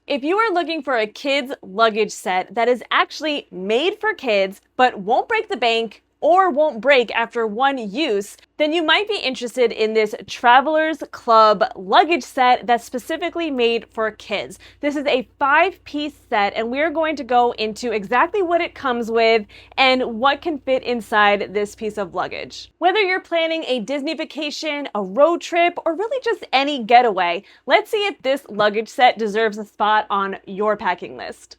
If you are looking for a kids luggage set that is actually made for kids but won't break the bank or won't break after one use, then you might be interested in this Travelers Club luggage set that's specifically made for kids. This is a 5-piece set, and we're going to go into exactly what it comes with and what can fit inside this piece of luggage. Whether you're planning a Disney vacation, a road trip, or really just any getaway, let's see if this luggage set deserves a spot on your packing list.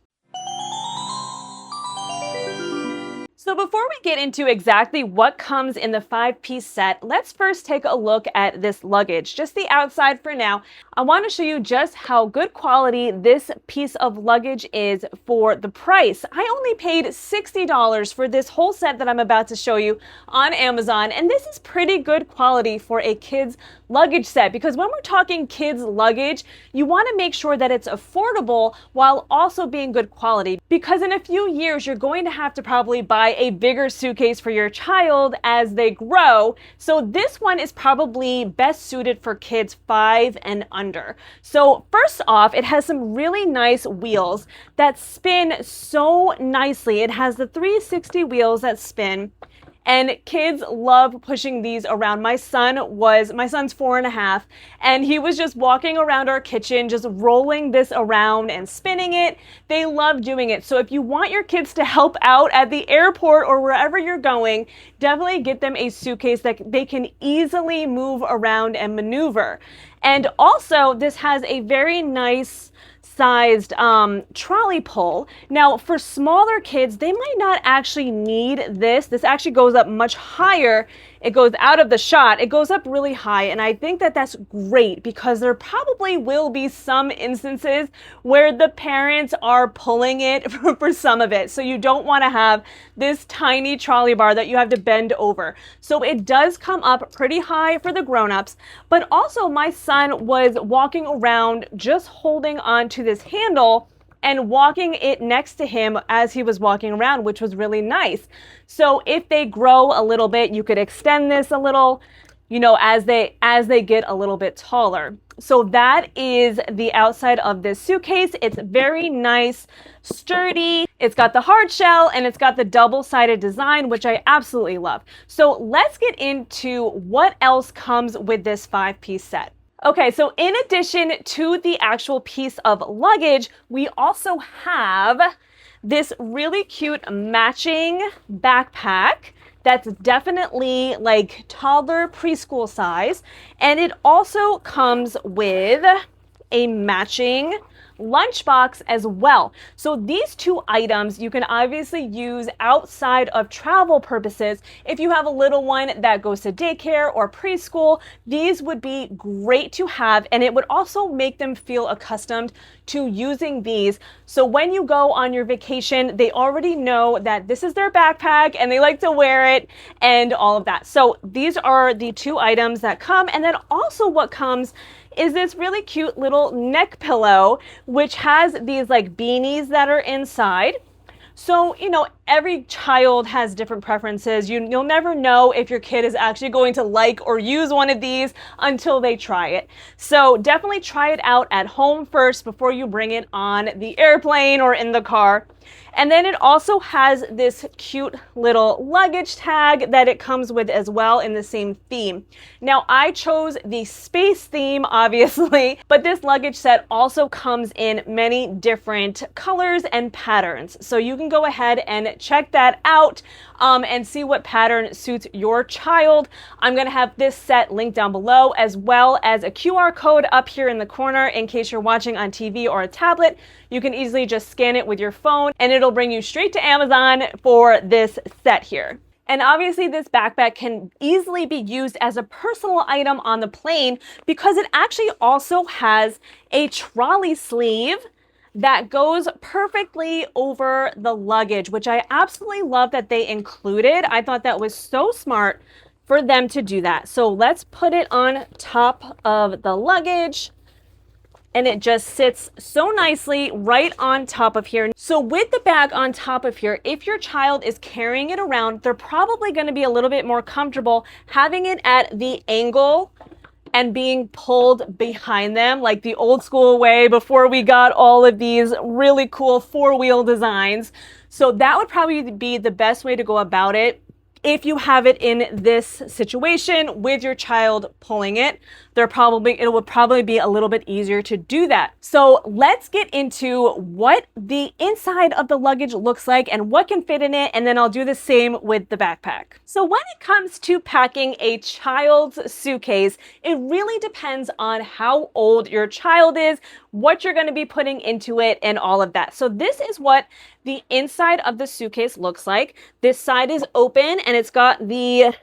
So before we get into exactly what comes in the 5-piece set, let's first take a look at this luggage, just the outside for now. I want to show you just how good quality this piece of luggage is for the price. I only paid $60 for this whole set that I'm about to show you on Amazon, and this is pretty good quality for a kid's luggage set, because when we're talking kids luggage, you want to make sure that it's affordable while also being good quality, because in a few years you're going to have to probably buy a bigger suitcase for your child as they grow. So this one is probably best suited for kids 5 and under. So first off, it has some really nice wheels that spin so nicely. It has the 360 wheels that spin, and kids love pushing these around. My son's 4.5, and he was just walking around our kitchen, just rolling this around and spinning it. They love doing it. So if you want your kids to help out at the airport or wherever you're going, definitely get them a suitcase that they can easily move around and maneuver. And also, this has a very nice sized trolley pull. Now for smaller kids, they might not actually need this. This actually goes up much higher. It goes out of the shot. It goes up really high, and I think that that's great, because there probably will be some instances where the parents are pulling it for some of it. So you don't want to have this tiny trolley bar that you have to bend over. So it does come up pretty high for the grown-ups, but also my son was walking around just holding on to this handle and walking it next to him as he was walking around, which was really nice. So if they grow a little bit, you could extend this a little, as they get a little bit taller. So that is the outside of this suitcase. It's very nice, sturdy. It's got the hard shell, and it's got the double-sided design, which I absolutely love. So let's get into what else comes with this 5-piece set. Okay, so in addition to the actual piece of luggage, we also have this really cute matching backpack that's definitely like toddler preschool size. And it also comes with a matching lunchbox as well. So these two items you can obviously use outside of travel purposes. If you have a little one that goes to daycare or preschool, these would be great to have, and it would also make them feel accustomed to using these. So when you go on your vacation, they already know that this is their backpack and they like to wear it and all of that. So these are the two items that come. And then also what comes is this really cute little neck pillow, which has these like beanies that are inside. So, every child has different preferences. You'll never know if your kid is actually going to like or use one of these until they try it. So definitely try it out at home first before you bring it on the airplane or in the car. And then it also has this cute little luggage tag that it comes with as well in the same theme. Now I chose the space theme, obviously, but this luggage set also comes in many different colors and patterns. So you can go ahead and check that out and see what pattern suits your child. I'm going to have this set linked down below, as well as a QR code up here in the corner in case you're watching on TV or a tablet. You can easily just scan it with your phone and it'll bring you straight to Amazon for this set here. And obviously this backpack can easily be used as a personal item on the plane, because it actually also has a trolley sleeve that goes perfectly over the luggage, which I absolutely love that they included. I thought that was so smart for them to do that. So let's put it on top of the luggage, and it just sits so nicely right on top of here. So with the bag on top of here, if your child is carrying it around, they're probably going to be a little bit more comfortable having it at the angle and being pulled behind them like the old school way before we got all of these really cool four-wheel designs. So that would probably be the best way to go about it. If you have it in this situation with your child pulling it, it will probably be a little bit easier to do that. So let's get into what the inside of the luggage looks like and what can fit in it, and then I'll do the same with the backpack. So when it comes to packing a child's suitcase, it really depends on how old your child is, what you're going to be putting into it, and all of that. So this is what the inside of the suitcase looks like. This side is open and it's got the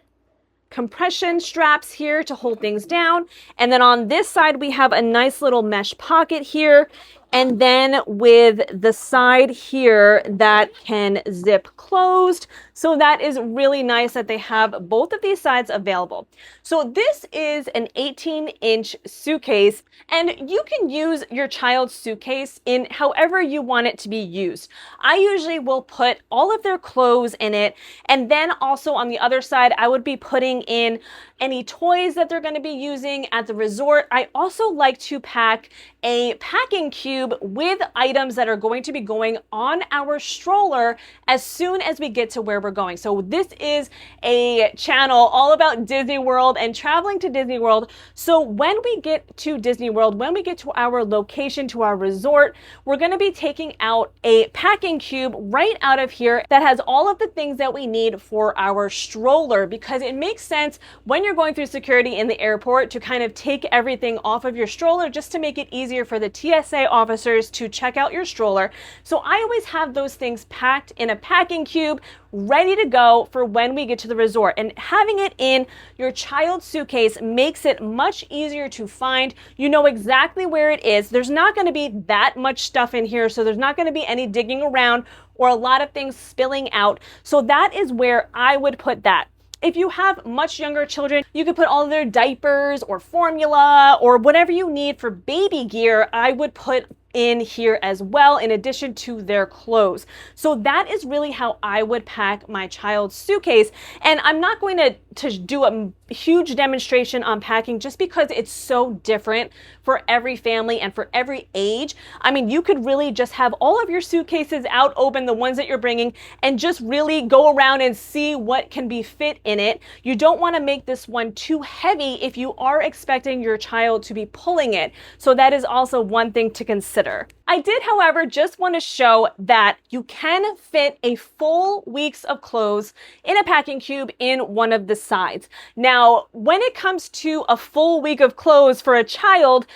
compression straps here to hold things down. And then on this side, we have a nice little mesh pocket here. And then with the side here that can zip closed. So that is really nice that they have both of these sides available. So this is an 18-inch suitcase, and you can use your child's suitcase in however you want it to be used. I usually will put all of their clothes in it, and then also on the other side, I would be putting in any toys that they're going to be using at the resort. I also like to pack a packing cube with items that are going to be going on our stroller as soon as we get to where we're going. So this is a channel all about Disney World and traveling to Disney World. So when we get to Disney World, when we get to our location, to our resort, we're going to be taking out a packing cube right out of here that has all of the things that we need for our stroller, because it makes sense when you're going through security in the airport to kind of take everything off of your stroller just to make it easier for the TSA officers to check out your stroller. So I always have those things packed in a packing cube, ready to go for when we get to the resort. And having it in your child's suitcase makes it much easier to find. You know exactly where it is. There's not going to be that much stuff in here, so there's not going to be any digging around or a lot of things spilling out. So that is where I would put that. If you have much younger children, you could put all of their diapers or formula or whatever you need for baby gear, I would put in here as well, in addition to their clothes. So that is really how I would pack my child's suitcase. And I'm not going to do a huge demonstration on packing just because it's so different for every family and for every age. I mean, you could really just have all of your suitcases out open, the ones that you're bringing, and just really go around and see what can be fit in it. You don't want to make this one too heavy if you are expecting your child to be pulling it. So that is also one thing to consider. I did, however, just want to show that you can fit a full week's of clothes in a packing cube in one of the sides. Now, when it comes to a full week of clothes for a child,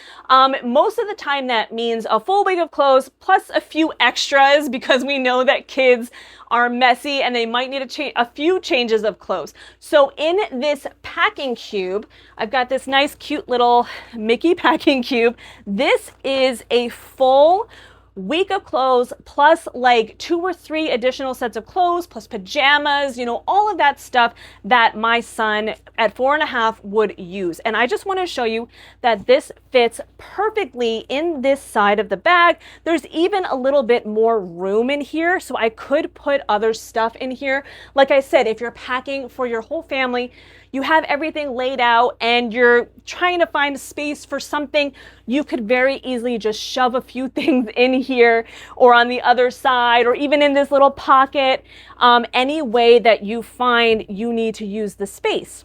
most of the time that means a full week of clothes plus a few extras, because we know that kids are messy and they might need a few changes of clothes. So in this packing cube, I've got this nice cute little Mickey packing cube. This is a full week of clothes plus like 2 or 3 additional sets of clothes plus pajamas, you know, all of that stuff that my son at 4.5 would use. And I just want to show you that this fits perfectly in this side of the bag. There's even a little bit more room in here, so I could put other stuff in here. Like I said, if you're packing for your whole family, you have everything laid out and you're trying to find space for something, you could very easily just shove a few things in here or on the other side or even in this little pocket, any way that you find you need to use the space.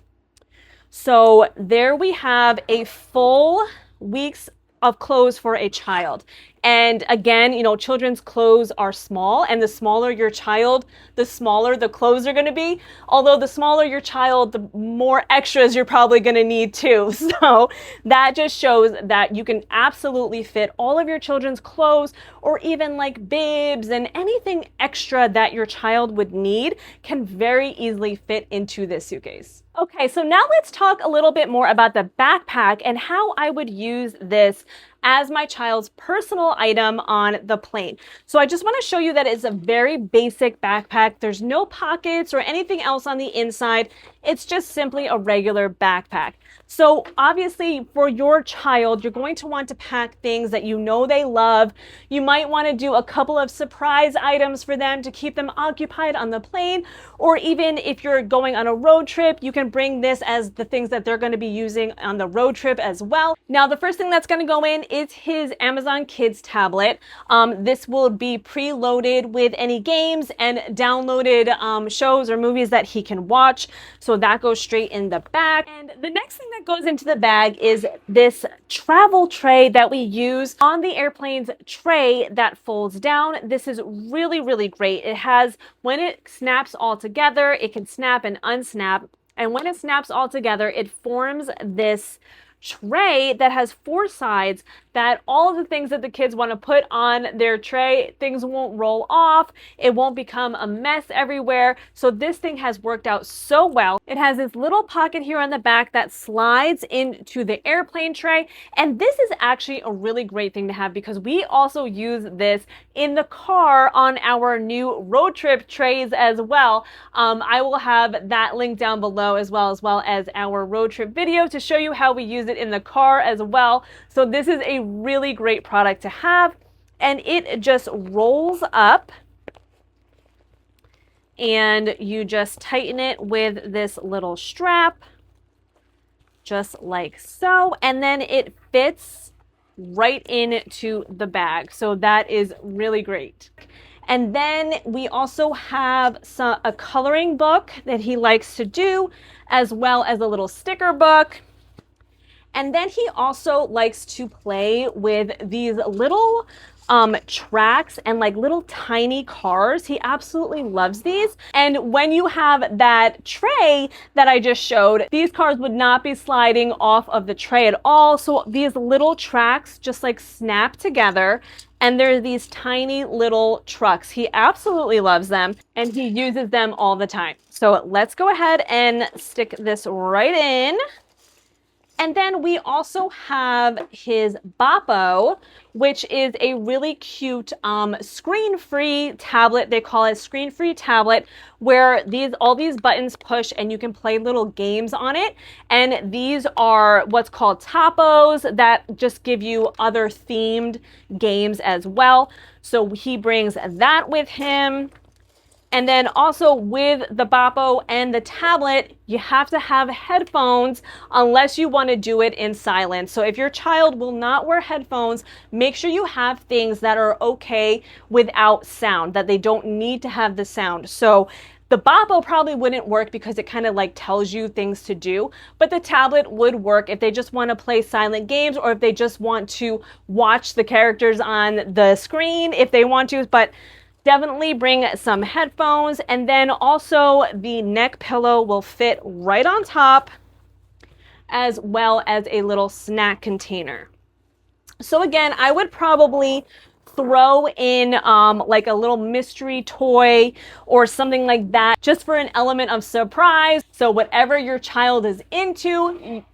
So there we have a full week's of clothes for a child. And again, you know, children's clothes are small, and the smaller your child, the smaller the clothes are going to be. Although the smaller your child, the more extras you're probably going to need too. So that just shows that you can absolutely fit all of your children's clothes, or even like bibs and anything extra that your child would need can very easily fit into this suitcase. Okay, so now let's talk a little bit more about the backpack and how I would use this as my child's personal item on the plane. So I just want to show you that it's a very basic backpack. There's no pockets or anything else on the inside. It's just simply a regular backpack. So obviously for your child, you're going to want to pack things that you know they love. You might want to do a couple of surprise items for them to keep them occupied on the plane, or even if you're going on a road trip, you can bring this as the things that they're going to be using on the road trip as well. Now, the first thing that's going to go in is his Amazon Kids tablet. This will be preloaded with any games and downloaded shows or movies that he can watch. So that goes straight in the bag. And the next thing that goes into the bag is this travel tray that we use on the airplane's tray that folds down. This is really, really great. It has, when it snaps all together, it can snap and unsnap. And when it snaps all together, it forms this tray that has 4 sides that all of the things that the kids want to put on their tray, things won't roll off. It won't become a mess everywhere. So this thing has worked out so well. It has this little pocket here on the back that slides into the airplane tray. And this is actually a really great thing to have because we also use this in the car on our new road trip trays as well. I will have that link down below as well as our road trip video to show you how we use it in the car as well. So this is a really great product to have, and it just rolls up and you just tighten it with this little strap just like so, and then it fits right into the bag. So that is really great. And then we also have a coloring book that he likes to do, as well as a little sticker book. And then he also likes to play with these little tracks and like little tiny cars. He absolutely loves these. And when you have that tray that I just showed, these cars would not be sliding off of the tray at all. So these little tracks just like snap together. And there's these tiny little trucks. He absolutely loves them and he uses them all the time. So let's go ahead and stick this right in. And then we also have his Boppo, which is a really cute screen-free tablet. They call it screen-free tablet, where all these buttons push and you can play little games on it. And these are what's called topos that just give you other themed games as well. So he brings that with him. And then also with the Boppo and the tablet, you have to have headphones unless you want to do it in silence. So if your child will not wear headphones, make sure you have things that are okay without sound, that they don't need to have the sound. So the Boppo probably wouldn't work because it kind of like tells you things to do, but the tablet would work if they just want to play silent games or if they just want to watch the characters on the screen if they want to. But definitely bring some headphones, and then also the neck pillow will fit right on top, as well as a little snack container. So again, I would probably throw in like a little mystery toy or something like that, just for an element of surprise. So whatever your child is into,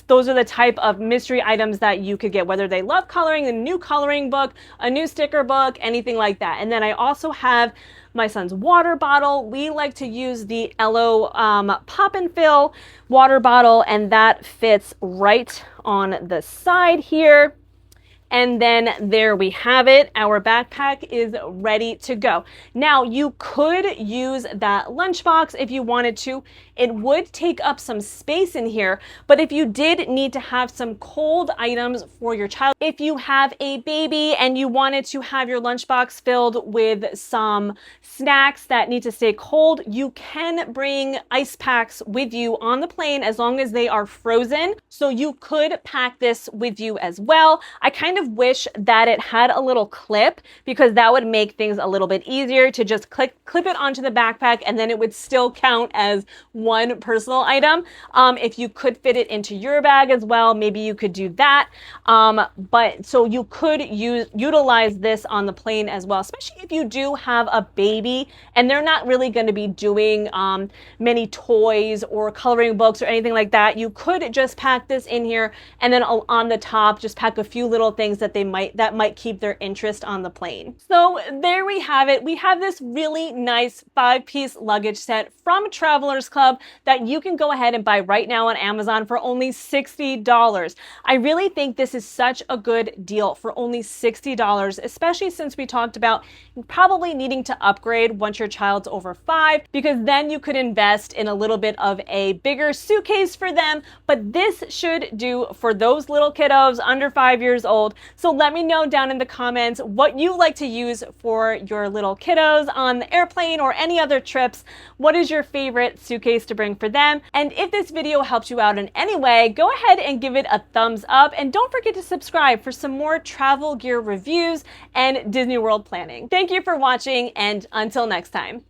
those are the type of mystery items that you could get, whether they love coloring, a new coloring book, a new sticker book, anything like that. And then I also have my son's water bottle. We like to use the Ello pop and fill water bottle, and that fits right on the side here. And then there we have it. Our backpack is ready to go. Now, you could use that lunchbox if you wanted to. It would take up some space in here, but if you did need to have some cold items for your child, if you have a baby and you wanted to have your lunchbox filled with some snacks that need to stay cold, you can bring ice packs with you on the plane as long as they are frozen. So you could pack this with you as well. I kind of wish that it had a little clip because that would make things a little bit easier to just clip it onto the backpack, and then it would still count as one personal item. If you could fit it into your bag as well, maybe you could do that. But so you could utilize this on the plane as well, especially if you do have a baby and they're not really going to be doing many toys or coloring books or anything like that. You could just pack this in here, and then on the top just pack a few little things things that might keep their interest on the plane. So there we have it. We have this really nice 5-piece luggage set from Travelers Club that you can go ahead and buy right now on Amazon for only $60. I really think this is such a good deal for only $60, especially since we talked about probably needing to upgrade once your child's over 5, because then you could invest in a little bit of a bigger suitcase for them. But this should do for those little kiddos under 5 years old. So let me know down in the comments what you like to use for your little kiddos on the airplane or any other trips. What is your favorite suitcase to bring for them? And if this video helped you out in any way, go ahead and give it a thumbs up, and don't forget to subscribe for some more travel gear reviews and Disney World planning. Thank you for watching, and until next time.